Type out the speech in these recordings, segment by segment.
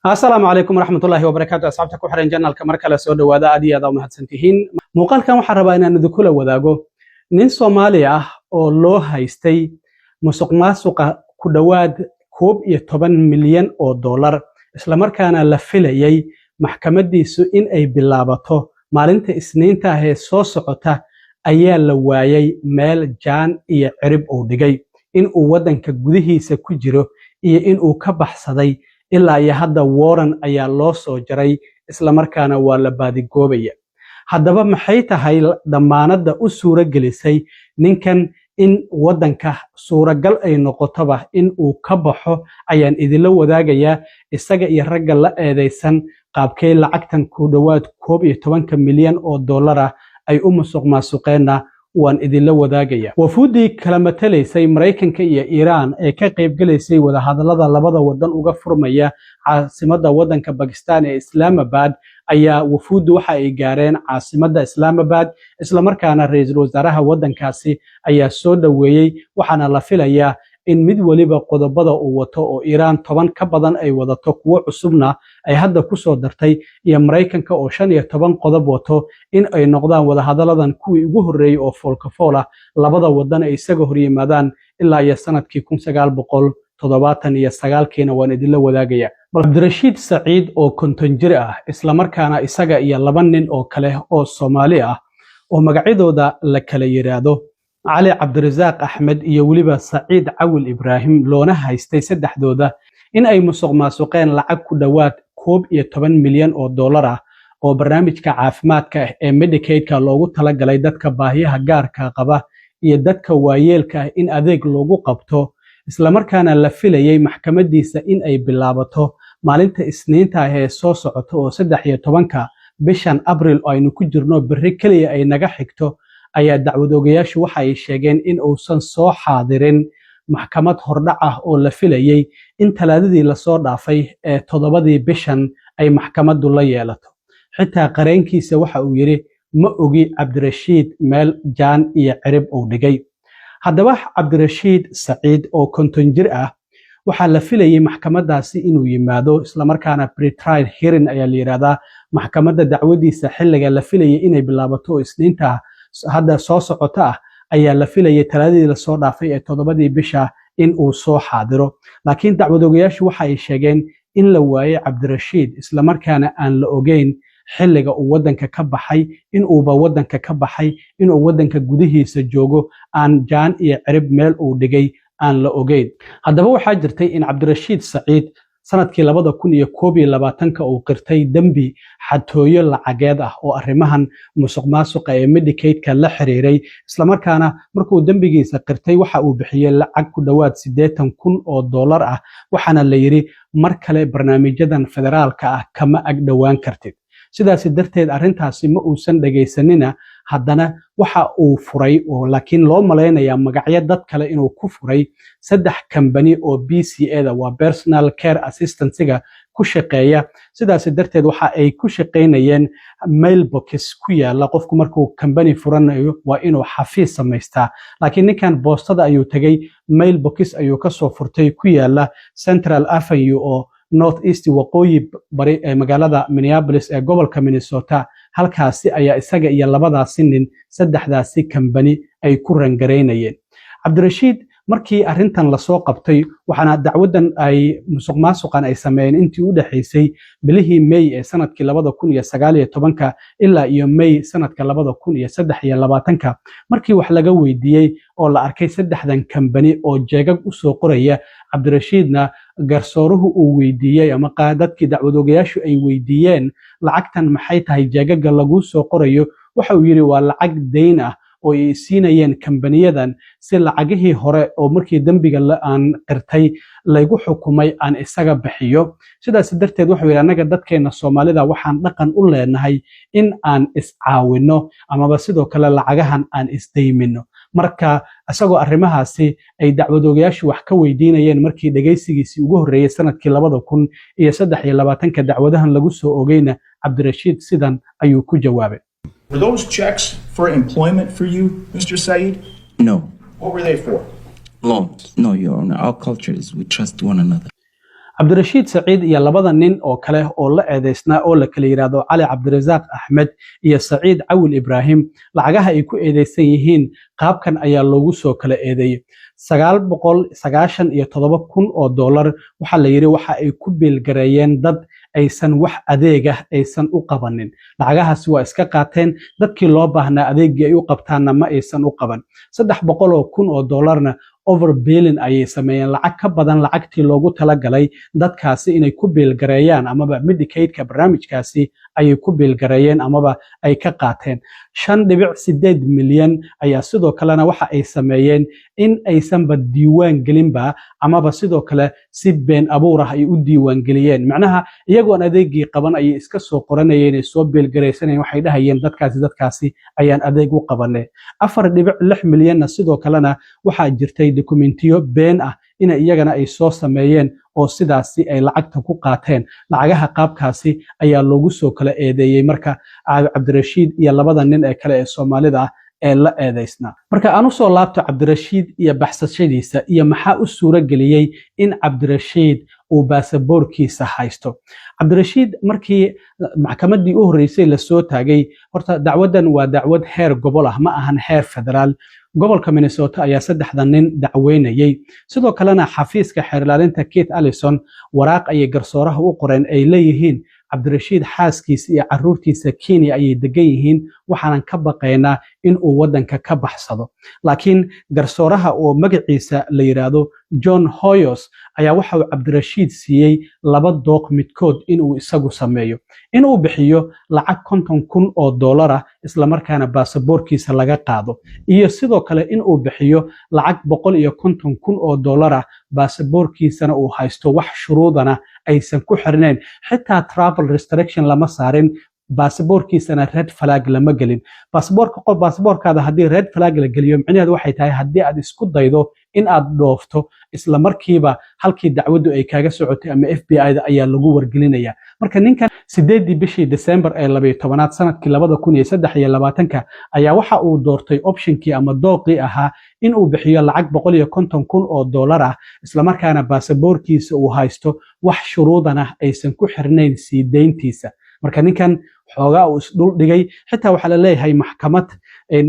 السلام عليكم ورحمة الله وبركاته. أصحابتك وحرين جنال كمركلة سودة وذا أدي هذا ومهتسنتهين موقال كان وحربا إن ندخل وذاقو نين صوماليا أو لو هايستي مسوق ماسوق كدواد كوب يتبن مليون أو دولار إسلامر كان لفليي محكمة دي سو إن أي بلابطو مالنت إسنين تاهي سوسعتا أيا لوايي ميل جان إيا عرب أو دقاي إن أو ودن كقودهي سكجرو إيا إن أو كبحصدي ilaa iyo hadda Warren ayaa loo soo jaray isla markaana waa la baadigoobaya haddaba maxay tahay damaanada u suura gelisay ninkan in wadanka suuragal ay noqotaba in uu ka baxo ayaan idin la wadaagayaa isaga iyo ragga la eedeysan qaabkay lacagtan ku dhawaad 12 milyan oo dollar ay u musuqmaasuqeena waan idin la wadaagaya wafuudii kala matalaysay Mareykanka iyo Iran ee ka qayb galaysay wada hadallada labada wadan uga furmaya caasimadda wadanka Pakistan ee Islamabad ayaa wafuudu waxa ay gaareen caasimadda Islamabad isla markaana ra'iisul wasaaraha wadankaasi ayaa soo dhaweeyay waxaana la filayaa in mid waliba qodobada uu wato oo Iran 10 ka badan ay wadato kuwa cusubna ay hadda ku soo dartay iyo Mareykanka oo 15 qodob wato in ay noqdaan wada hadaladan kuwii ugu horeeyay oo foolka labada wadan ay isaga hor yimaadaan ilaa iyo sanadkii 1979 kiina waan idin la wadaagaya Abdirashiid Saciid oo konton jir ah isla markaana isaga iyo laba nin oo kale oo Soomaali ah oo magacyadooda la kala yiraahdo علي عبد الرزاق أحمد يوليبا سعيد عول إبراهيم لونه هايستي سدحدودا إن أي مسوق ماسوقين لعب كدوات كوب 10 مليون أو دولار أو برنامج كعافمات كميديكيد كلوجو تلاقي دتك باهيها جار كقبة يدتك وايل إن أذيك لوجو قبته إسلامر كان لفيلي محكمة ديسة إن أي بلابته مالنت إسنين تاهي صوصعته سدحية طبنك بشان أبريل أي نكجرنو بريكلي أي نجحكته ayaa dacwadoogayaashu waxa ay sheegeen in uusan soo xaadirin maxkamad hordhac ah oo la filayay in talaadadii la soo dhaafay ee 7 bishan ay maxkamaddu la yeelato xitaa qareenkiisa waxa uu yiri ma ogi Abdirashiid meel jaan iyo cirib uu dhigay haddaba Abdirashiid Saciid oo konton jir ah waxa la filayay maxkamadaasi inuu yimaado isla markaana pre-trial hearing ayaa la yiraahdaa maxkamadda dacwadiisa xilliga la filayay inay bilaabato isniinta hadda soo socota ayaa la filayay talaadadii la soo dhaafay ee 7 bisha in uu soo xaadiro laakiin dacwadoogayaashu waxa ay sheegeen in la waayay Abdirashiid isla markaana aan la ogeyn xilliga uu wadanka ka baxay in uu ba wadanka ka baxay in uu wadanka gudihiisa joogo aan jaan iyo cirib meel uu dhigay aan la ogeyn haddaba waxaa jirtay in Abdirashiid Saciid sanadkii 2021 uu qirtay dambi xatooyo lacageed ah oo arrimahan musuqmaasuqa ee Medicaid-ka la xiriiray isla markaana markuu dambigiisa qirtay waxa uu bixiyay lacag ku dhawaad 80,000 oo dollar ah waxaana la yiri mar kale barnaamijyadan federaalka ah kama ag dhawaan kartid sidaas darteed arrintaasi ma uusan dhageysanina haddana waxa uu furay oo laakiin loo maleynaya magacyo dad kale inuu ku furay 3 company oo BCA-da waa personal care assistance-ga ku shaqeeya sidaas darteed waxa ay ku shaqeynayeen mailbox ku yaala qofku markuu company furanayo waa inuu xafiis samaystaa laakiin ninkan boostada ayuu tagay mailbox ayuu ka soo furtay ku yaala Central Avenue oo North East waqooyi bari ee magaalada Minneapolis ee gobolka Minnesota halkaasi ayaa isaga iyo labadaasi nin saddexdaasi company ay ku rangareynayeen Abdirashiid markii arrintan la soo qabtay waxaana dacwadan ay musuqmaasuqan ay sameeyeen intii u dhaxaysay bilihii May ee sanadkii 2019 ilaa iyo May sanadka 2023 markii wax laga weydiiyay oo la arkay saddexdan company oo jeegag u soo qoraya Abdirashiidna garsooruhu uu weydiiyay ama qaadadkii dacwadoogayaashu ay weydiiyeen lacagtan maxay tahay jeegaga lagu soo qorayo waxa uu yiri waa lacag deyn ah oo ay siinayeen companiyadan si lacagihii hore oo markii dambiga aan qirtay lagu xukumay aan isaga bixiyo sidaas darteed waxa weeyaan anaga dadkeena Soomaalida waxaan dhaqan u leenahay in aan iscaawino amaba sidoo kale lacagahan aan isdeymino marka asagoo arrimahaasi ay dacwadoogayaashu wax ka weydiinayeen markii dhageysigiisii ugu horeeyay sanadkii 2023 dacwadahan lagu soo ogeyna Abdirashiid sidan ayuu ku jawaabay Were those checks for employment for you, Mr. Said? No. What were they for? Loans. No, Your Honor. Our culture is we trust one another. cabdirashiid saciid iyo labada nin oo kale oo la eedeysnaa oo la kala yiraahdo Cali Cabdirasaaq Axmed iyo Saciid Cawil Ibraahim lacagaha ay ku eedeysan yihiin qaabkan ayaa loogu soo kala eedeeyay 997,000 oo dollar waxa la yiri waxa ay ku biilgareeyeen dad aysan wax adeeg ah aysan u qabanin lacagahaas waa iska qaateen dadkii loo baahnaa adeegii ay u qabtaanna ma aysan u qaban 300,000 oo dollarna overbilling ayay sameeyeen lacag ka badan lacagtii loogu talagalay dadkaasi inay ku biilgareeyaan amaba Medicaid-ka barnaamijkaasi ayay ku biilgareeyeen amaba ay ka qaateen 5.8 milyan ayaa sidoo kalena waxa ay sameeyeen in aysan ba diiwaan gelinba amaba sidoo kale si been abuur ah ay u diiwaan geliyeen macnaha iyagoo adeegii qaban ay iska soo qoranayeen ay soo biilgareysanayeen waxay dhahayeen dadkaasi ayaan adeeg u qabanay 4.6 milyan sidoo kalena waxa jirtay dokumentiyo been ah in iyagana ay soo sameeyeen oo sidaasi ay lacagta ku qaateen lacagaha qaabkaasi ayaa loogu soo kala eedeeyay marka Cabdirashiid iyo labada nin ee kale ee Soomaalida ah ee la eedeysnaa marka aanu soo laabto Cabdirashiid iyo baxsashadiisa iyo maxaa u suura galiyay in Cabdirashiid uu baasaboorkiisa haysto Cabdirashiid markii maxkamadii u horeysay la soo taagay horta dacwadan waa dacwad heer gobol ah ma ahan heer federaal gobolka Minnesota ayaa saddexdan nin dacweynayay sidoo kalena xafiiska xeer ilaalinta Keith Ellison waraaq ay garsooraha u qoreen ay leeyihiin Cabdirashiid xaaskiisa iyo caruurtiisa Kenya ayay degan yihiin waxaan ka baqaynaa in uu wadanka ka baxsado laakiin garsooraha oo magaciisa la yiraahdo John Hoyos ayaa waxa uu Cabdirashiid siiyay laba dooq midkood in uu isagu sameeyo in uu bixiyo lacag 50,000 oo dollar ah isla markaana baasaboorkiisa laga qaado iyo sidoo kale in uu bixiyo lacag 150,000 oo dollar ah baasaboorkiisana uu haysto wax shuruudana aysan ku xirneen xitaa travel restriction lama saarin baasaboorkiisana red flag lama gelin baasaboorkaada haddii red flag la geliyo micnaheedu waxay tahay haddii aad isku daydo in aad dhoofto isla markiiba halkii dacwadu ay kaaga socotay ama FBI-da ayaa lagu wargelinaya marka ninkan 8 bishii December ee 12aad sanadkii 2023 ayaa waxa uu doortay optionkii ama dooqii ahaa in uu bixiyo lacag 150,000 oo dollar ah isla markaana baasaboorkiisa uu haysto wax shuruudana aysan ku xirnayn sii deyntiisa marka ninkan xoogaa uu isdhul dhigay xitaa waxa la leeyahay maxkamad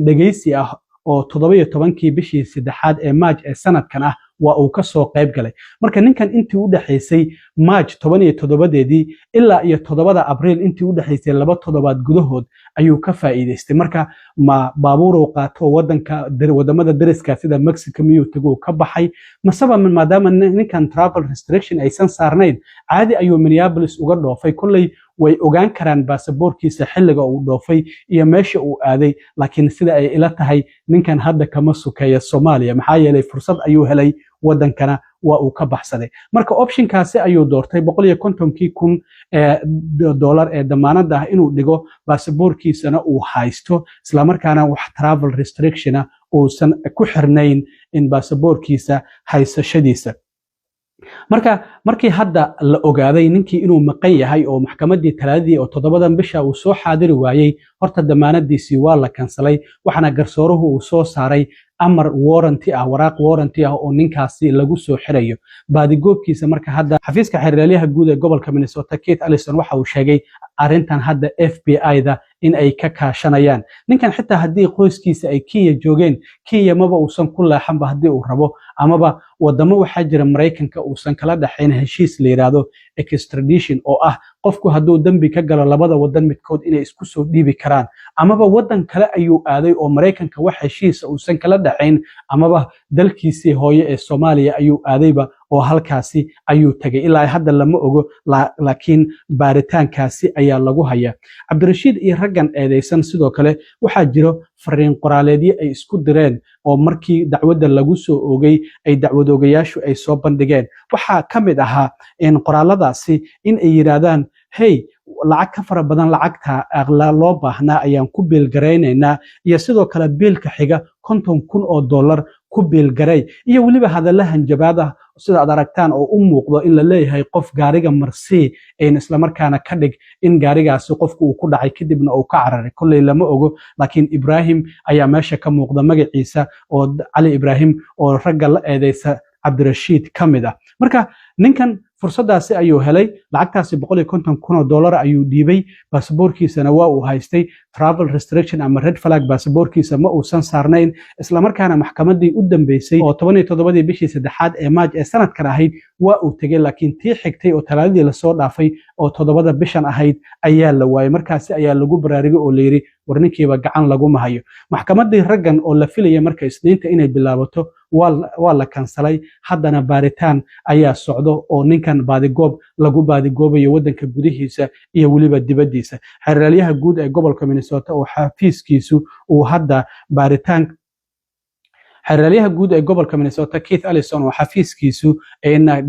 dhageysi ah oo 17kii bishii 3aad ee March ee sanadkan ah waa uu ka soo qayb galay marka ninkan intii u dhaxaysay March 17deedii ilaa iyo 7 Abriil intii u dhaxaysay 2 toddobaad gudahood ayuu ka faa'iideystay marka ma baabuur uu qaato wadamada dariska sida Mexico miyuu tago ka baxay masaba maadaama ninkan travel restriction aysan saarnayn caadi ayuu Minneapolis uga dhoofay kullay way ogaan karaan baasaboorkiisa xilliga uu dhoofay iyo meesha uu aaday laakiin sida ay ila tahay ninkan hadda kama sukeeyo Soomaaliya maxaa yeelay fursad ayuu helay wadankana waa uu ka baxsaday marka optionkaasi ayuu doortay 150,000 dollar ee damaanada ah inuu dhigo baasaboorkiisana uu haysto isla markaana wax travel restriction uusan ku xirnayn in baasaboorkiisa haysashadiisa markii hadda la ogaaday ninkii inuu maqan yahay oo maxkamadii talaadii oo 7 bisha uu soo xaadiri waayay horta damaanadiisii waa la kansalay waxana garsooruhu uu soo saaray amar warranty ah waraaq warranty ah oo ninkaasi lagu soo xirayo baadigoobkiisa marka hadda xafiiska xeerlaaliyaha guud ee gobolka Minnesota Keith Ellison waxa uu sheegay arintan hadda FBI-da in ay ka kaashanayaan ninkan xitaa haddii qoyskiisa ay Kenya joogeen Kenya maba uusan ku leexanba haddii uu rabo amaba wadamo waxa jira Mareykanka uusan kala dhaxayn heshiis la yiraahdo extradition oo ah qofku hadduu dambi ka galo labada wadan midkood inay isku soo dhiibi karaan amaba wadan kale ayuu aaday oo Mareykanka wax heshiis uusan kala dhaxayn amaba dalkiisii hooyo ee Soomaaliya ayuu aadayba oo halkaasi ayuu tagay ilaa hadda lama ogo laakiin baaritaankaasi ayaa lagu hayaa Cabdirashiid iyo raggan eedeysan sidoo kale waxaa jiro fariin qoraaleedyo ay isku direen oo markii dacwadda lagu soo oogay ay dacwadoogayaashu ay soo bandhigeen waxaa kamid ahaa in qoraaladaasi in ay yiraahdaan hey lacag ka fara badan lacagta loo baahnaa ayaan ku biilgareynaynaa iyo sidoo kale biilka xiga 50,000 oo dollar ku biilgaray iyo waliba hadalahan jabaada sida aad aragtaan oo u muuqdo in la leeyahay qof gaariga marsii in isla markaana ka dhig in gaarigaasi qofku uu ku dhacay kadibna uu ka cararay kullay lama ogo laakiin Ibrahim ayaa meesha ka muuqda magaciisa oo Cali Ibrahim oo ragga la eedeysa cabdirashiid ka mid ah marka ninkan fursadaasi ayuu helay lacagtaasi $150,000 ayuu dhiibay baasaboorkiisana waa uu haystay travel restriction ama red flag baasaboorkiisa ma uusan saarnayn isla markaana maxkamadii u dambeysay oo 17 bishii 3 ee Maaj ee sanadkan ahayd waa uu tagay laakiin tii xigtay oo talaadii la soo dhaafay oo 7 bishan ahayd ayaa la waayay markaasi ayaa lagu baraarigay oo la yiri warninkiiba gacan lagu mahayo maxkamadii raggan oo la filayay marka isniinta inay bilaabato waa la kansalay haddana baaritaan ayaa socdo oo ninkan baadigoob lagu baadigoobayo wadanka gudihiisa iyo waliba dibadiisa xeraalyaha guud ee gobolka Minnesota oo xafiiskiisu uu hadda baaritaan xeraalyaha guud ee gobolka Minnesota Keith Ellison oo xafiiskiisu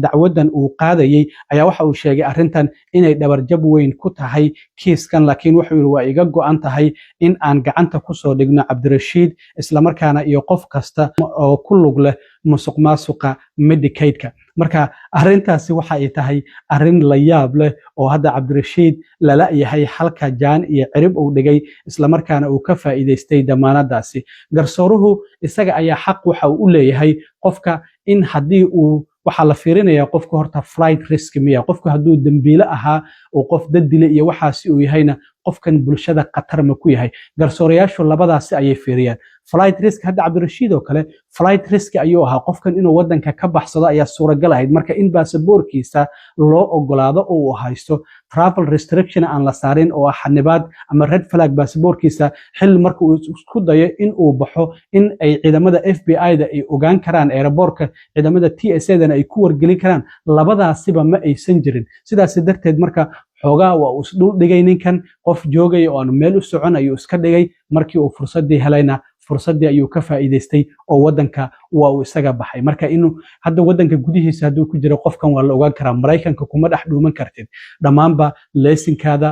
dacwadan uu qaadayay ayaa waxa uu sheegay arintan inay dhabarjab weyn ku tahay kiiskan laakiin wuxuu yiri waa iga go'an tahay in aan gacanta ku soo dhigno Cabdirashiid isla markaana iyo qof kasta oo ku lug leh musuqmaasuqa Medicaid-ka marka arintaasi waxa ay tahay arin la yaab leh oo hadda Cabdirashiid lala yahay halka jaan iyo cirib uu dhigay isla markaana uu ka faa'iideystay damaanadaasi garsooruhu isaga ayaa xaq waxa uu leeyahay qofka in hadii uu waxa la fiirinayaa qofka horta flight risk miya qofka haduu dambiile ahaa oo qof dad dilay iyo waxaasi uu yahayna qofkan bulshada qatar ma ku yahay garsoorayaashu labadaasi ayay fiiriyaan flight risk hadda Cabdirashiid oo kale flight risk ayuu ahaa qofkan inuu wadanka ka baxsado ayaa suuragal ahayd marka in baasaboorkiisa loo ogolaado oo uu haysto travel restriction aan la saarin oo xanibaad ama red flag baasaboorkiisa xil marka uu isku dayo in uu baxo in ay ciidamada FBI-da ay ogaan karaan airportka ciidamada TSA-dana ay ku wargelin karaan labadaasiba ma aysan jirin sidaas darteed marka xoogaa waa uu isdul dhigay ninkan qof joogay oo aan meel u socon ayuu iska dhigay markii uu fursadii helayna fursadii ayuu ka faa'iideystay oo wadanka waa uu isaga baxay marka inuu hadda wadanka gudihiisa haduu ku jiro qofkan waa la ogaan karaa Mareykanka kuma dhex dhuuman kartid dhamaanba leesinkaada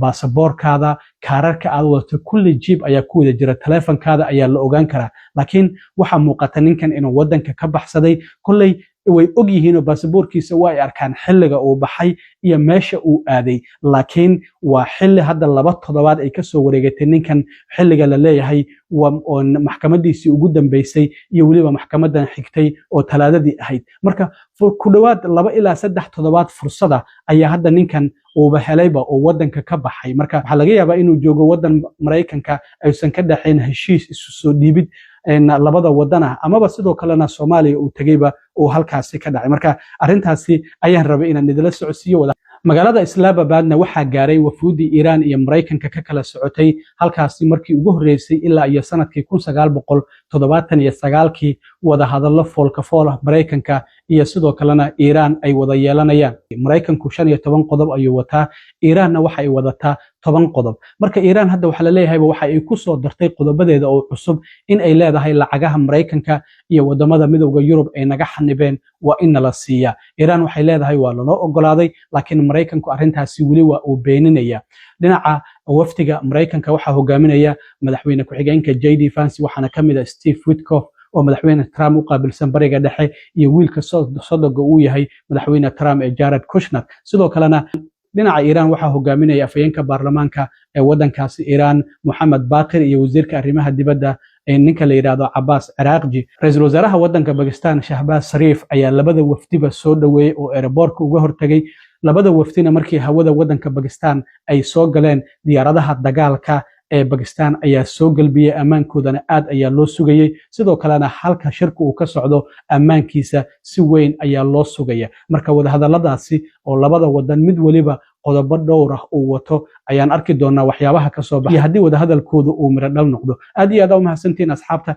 baasaboorkaada kaararka aad wadato kulli jeep ayaa ku wada jira telefonkaada ayaa la ogaan karaa laakiin waxa muuqata ninkan inuu wadanka ka baxsaday kullay way og yihiin oo baasaboorkiisa waa ay arkaan xilliga uu baxay iyo meesha uu aaday laakiin waa xilli hadda 2 toddobaad ay ka soo wareegatay ninkan xilliga la leeyahay oo maxkamadiisii ugu dambeysay iyo waliba maxkamadan xigtay oo talaadadii ahayd marka ku dhawaad 2 ilaa 3 toddobaad fursada ayaa hadda ninkan uu helayba oo wadanka ka baxay marka waxa laga yaabaa inuu joogo wadan Mareykanka aysan ka dhaxayn heshiis isu soo dhiibid labada wadana amaba sidoo kalena Soomaaliya uu tagayba oo halkaasi ka dhacay marka arintaasi ayaan rabay inaan idila socodsiiyo magaalada Islamabadna waxa gaaray wafuudi Iran iyo Mareykanka ka kala socotay halkaasi markii ugu horeysay ilaa iyo sanadkii 1979kii wada hadallo foolka fool ah Mareykanka iyo sidoo kalena Iran ay wada yeelanayaan Mareykanku 15 qodob ayuu wataa Iranna waxa ay wadataa 10 qodob marka Iran hadda waxa la leeyahay waxa ay ku soo dartay qodobadeeda oo cusub in ay leedahay lacagaha Mareykanka iyo wadamada midowga Yurub ay naga xanibeen waa in la siiya Iran waxay leedahay waa loo ogolaaday laakiin Mareykanku arintaasi wali waa uu beeninaya dhinaca waftiga Mareykanka waxa hogaaminaya madaxweyne ku-xigeenka JD Vance waxaana kamid ah Steve Witkoff oo madaxweyne Trump u qaabilsan bariga dhexe iyo wiilka sodoga uu yahay madaxweyne Trump ee Jared Kushner sidoo kalena dhinaca Iran waxa hogaaminaya afayeenka baarlamaanka ee wadankaasi Iran Mohammed Baqir iyo wasiirka arrimaha dibadda ninka la yiraahdo Abbas Araghchi ra'iisul wasaaraha wadanka Pakistan Shahbaz Sharif ayaa labada wafdiba soo dhaweeyay oo airportka uga hortagay labada wafdina markii hawada wadanka Pakistan ay soo galeen diyaaradaha dagaalka ee Pakistan ayaa soo galbiyay amaankoodana aad ayaa loo sugayay sidoo kalena halka shirku uu ka socdo amaankiisa si weyn ayaa loo sugaya marka wada hadaladaasi oo labada wadan mid waliba qodobo dhowr ah uu wato ayaan arki doonaa waxyaabaha ka soo baxay hadii wada hadalkoodu uu miro dhal noqdo aad iyo aad u mahadsantiin asxaabta